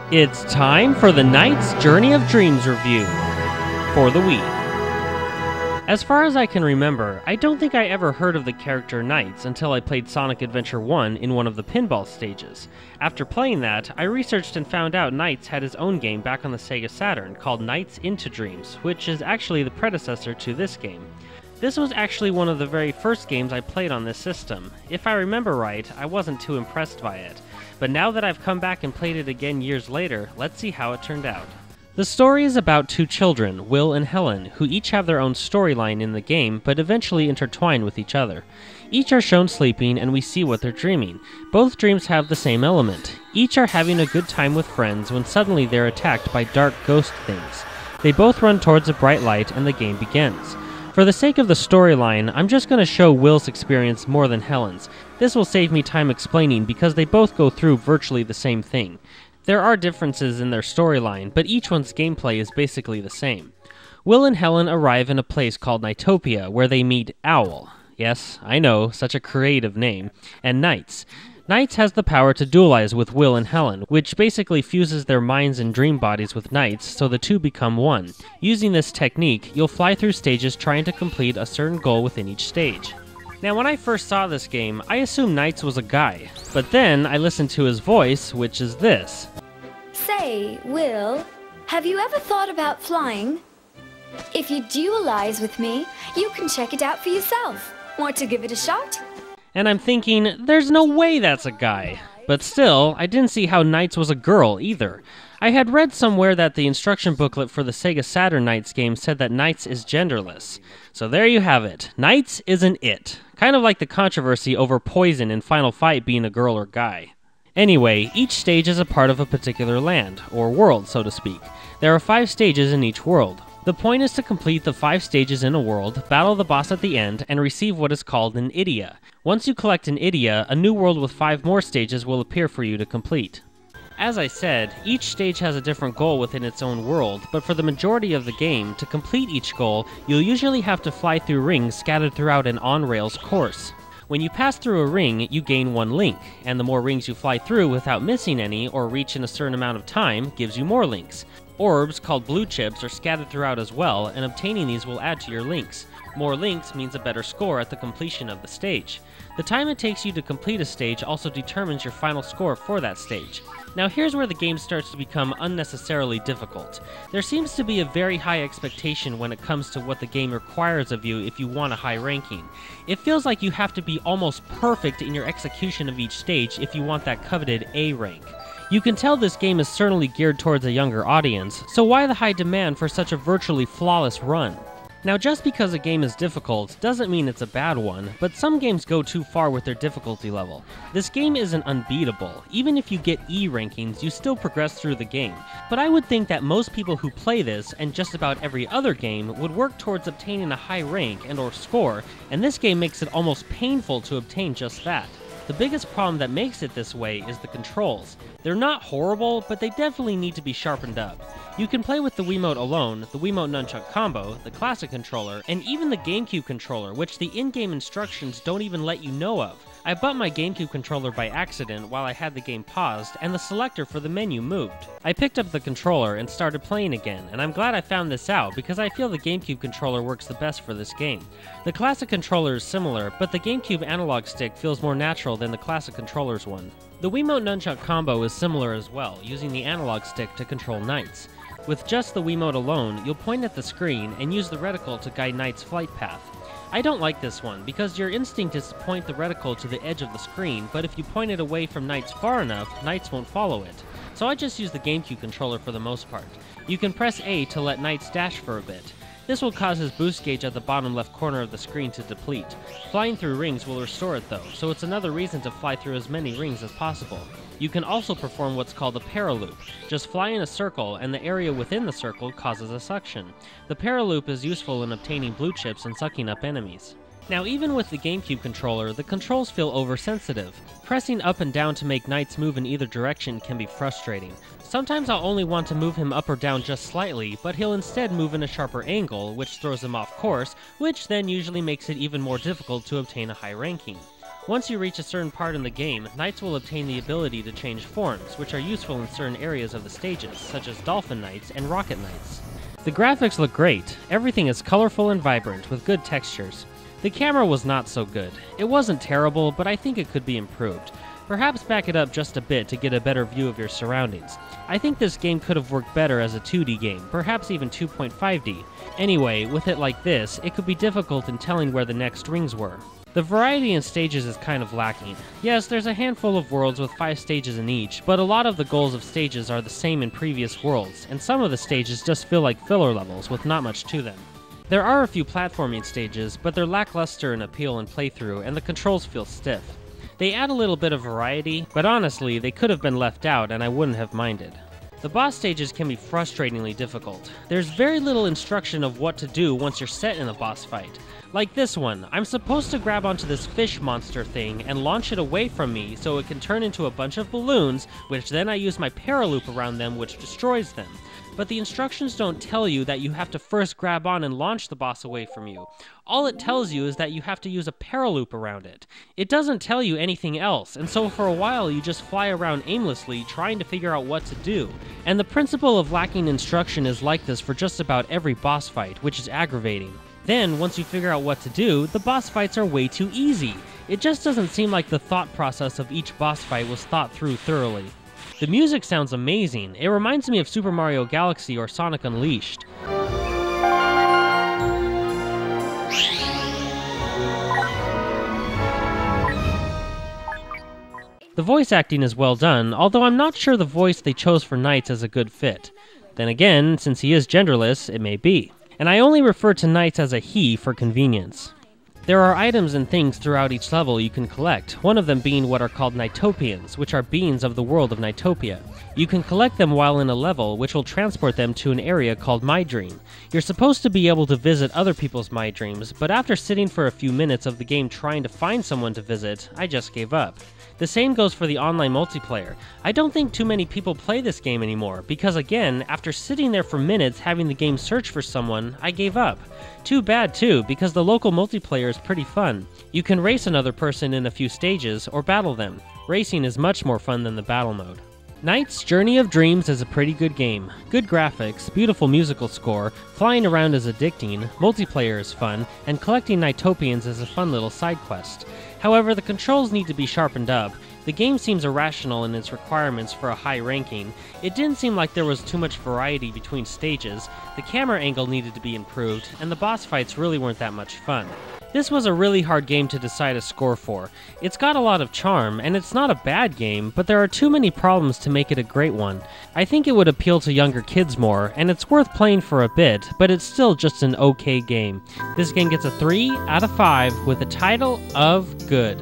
It's time for the Knight's Journey of Dreams review for the Wii. As far as I can remember, I don't think I ever heard of the character Knights until I played Sonic Adventure 1 in one of the pinball stages. After playing that, I researched and found out Knights had his own game back on the Sega Saturn called Knights into Dreams, which is actually the predecessor to this game. This was actually one of the very first games I played on this system. If I remember right, I wasn't too impressed by it. But now that I've come back and played it again years later, let's see how it turned out. The story is about two children, Will and Helen, who each have their own storyline in the game, but eventually intertwine with each other. Each are shown sleeping, and we see what they're dreaming. Both dreams have the same element. Each are having a good time with friends when suddenly they're attacked by dark ghost things. They both run towards a bright light, and the game begins. For the sake of the storyline, I'm just going to show Will's experience more than Helen's. This will save me time explaining because they both go through virtually the same thing. There are differences in their storyline, but each one's gameplay is basically the same. Will and Helen arrive in a place called Nightopia, where they meet Owl. Yes, I know, such a creative name. And Knights. Knights has the power to dualize with Will and Helen, which basically fuses their minds and dream bodies with Knights so the two become one. Using this technique, you'll fly through stages trying to complete a certain goal within each stage. Now, when I first saw this game, I assumed Knights was a guy, but then I listened to his voice, which is this. Say, Will, have you ever thought about flying? If you dualize with me, you can check it out for yourself. Want to give it a shot? And I'm thinking, there's no way that's a guy. But still, I didn't see how Knights was a girl either. I had read somewhere that the instruction booklet for the Sega Saturn Knights game said that Knights is genderless. So there you have it. Knights isn't it. Kind of like the controversy over Poison in Final Fight being a girl or guy. Anyway, each stage is a part of a particular land, or world, so to speak. There are 5 stages in each world. The point is to complete the 5 stages in a world, battle the boss at the end, and receive what is called an Idia. Once you collect an Idia, a new world with 5 more stages will appear for you to complete. As I said, each stage has a different goal within its own world, but for the majority of the game, to complete each goal, you'll usually have to fly through rings scattered throughout an on-rails course. When you pass through a ring, you gain 1 link, and the more rings you fly through without missing any or reach in a certain amount of time gives you more links. Orbs, called blue chips, are scattered throughout as well, and obtaining these will add to your links. More links means a better score at the completion of the stage. The time it takes you to complete a stage also determines your final score for that stage. Now here's where the game starts to become unnecessarily difficult. There seems to be a very high expectation when it comes to what the game requires of you if you want a high ranking. It feels like you have to be almost perfect in your execution of each stage if you want that coveted A rank. You can tell this game is certainly geared towards a younger audience, so why the high demand for such a virtually flawless run? Now, just because a game is difficult doesn't mean it's a bad one, but some games go too far with their difficulty level. This game isn't unbeatable. Even if you get E rankings, you still progress through the game. But I would think that most people who play this, and just about every other game, would work towards obtaining a high rank and or score, and this game makes it almost painful to obtain just that. The biggest problem that makes it this way is the controls. They're not horrible, but they definitely need to be sharpened up. You can play with the Wiimote alone, the Wiimote Nunchuck Combo, the Classic Controller, and even the Gamecube Controller, which the in-game instructions don't even let you know of. I bought my Gamecube Controller by accident while I had the game paused, and the selector for the menu moved. I picked up the controller and started playing again, and I'm glad I found this out because I feel the Gamecube Controller works the best for this game. The Classic Controller is similar, but the Gamecube analog stick feels more natural than the Classic Controller's one. The Wiimote Nunchuck Combo is similar as well, using the analog stick to control Knights. With just the Wiimote alone, you'll point at the screen and use the reticle to guide Knight's flight path. I don't like this one, because your instinct is to point the reticle to the edge of the screen, but if you point it away from Knights far enough, Knights won't follow it. So I just use the Gamecube controller for the most part. You can press A to let Knights dash for a bit. This will cause his boost gauge at the bottom left corner of the screen to deplete. Flying through rings will restore it though, so it's another reason to fly through as many rings as possible. You can also perform what's called a paraloop. Just fly in a circle, and the area within the circle causes a suction. The paraloop is useful in obtaining blue chips and sucking up enemies. Now, even with the Gamecube controller, the controls feel oversensitive. Pressing up and down to make Knights move in either direction can be frustrating. Sometimes I'll only want to move him up or down just slightly, but he'll instead move in a sharper angle, which throws him off course, which then usually makes it even more difficult to obtain a high ranking. Once you reach a certain part in the game, Knights will obtain the ability to change forms, which are useful in certain areas of the stages, such as Dolphin Knights and Rocket Knights. The graphics look great. Everything is colorful and vibrant, with good textures. The camera was not so good. It wasn't terrible, but I think it could be improved. Perhaps back it up just a bit to get a better view of your surroundings. I think this game could have worked better as a 2D game, perhaps even 2.5D. Anyway, with it like this, it could be difficult in telling where the next rings were. The variety in stages is kind of lacking. Yes, there's a handful of worlds with 5 stages in each, but a lot of the goals of stages are the same in previous worlds, and some of the stages just feel like filler levels with not much to them. There are a few platforming stages, but they're lackluster in appeal and playthrough, and the controls feel stiff. They add a little bit of variety, but honestly, they could have been left out and I wouldn't have minded. The boss stages can be frustratingly difficult. There's very little instruction of what to do once you're set in a boss fight. Like this one, I'm supposed to grab onto this fish monster thing and launch it away from me so it can turn into a bunch of balloons, which then I use my paraloop around them, which destroys them. But the instructions don't tell you that you have to first grab on and launch the boss away from you. All it tells you is that you have to use a paraloop around it. It doesn't tell you anything else, and so for a while you just fly around aimlessly trying to figure out what to do. And the principle of lacking instruction is like this for just about every boss fight, which is aggravating. Then, once you figure out what to do, the boss fights are way too easy. It just doesn't seem like the thought process of each boss fight was thought through thoroughly. The music sounds amazing. It reminds me of Super Mario Galaxy or Sonic Unleashed. The voice acting is well done, although I'm not sure the voice they chose for Knights is a good fit. Then again, since he is genderless, it may be. And I only refer to Knights as a he for convenience. There are items and things throughout each level you can collect, one of them being what are called Knightopians, which are beings of the world of Knightopia. You can collect them while in a level, which will transport them to an area called My Dream. You're supposed to be able to visit other people's My Dreams, but after sitting for a few minutes of the game trying to find someone to visit, I just gave up. The same goes for the online multiplayer. I don't think too many people play this game anymore, because again, after sitting there for minutes having the game search for someone, I gave up. Too bad too, because the local multiplayer is pretty fun. You can race another person in a few stages, or battle them. Racing is much more fun than the battle mode. Knight's Journey of Dreams is a pretty good game. Good graphics, beautiful musical score, flying around is addicting, multiplayer is fun, and collecting Knightopians is a fun little side quest. However, the controls need to be sharpened up. The game seems irrational in its requirements for a high ranking. It didn't seem like there was too much variety between stages, the camera angle needed to be improved, and the boss fights really weren't that much fun. This was a really hard game to decide a score for. It's got a lot of charm, and it's not a bad game, but there are too many problems to make it a great one. I think it would appeal to younger kids more, and it's worth playing for a bit, but it's still just an okay game. This game gets a 3 out of 5 with a title of good.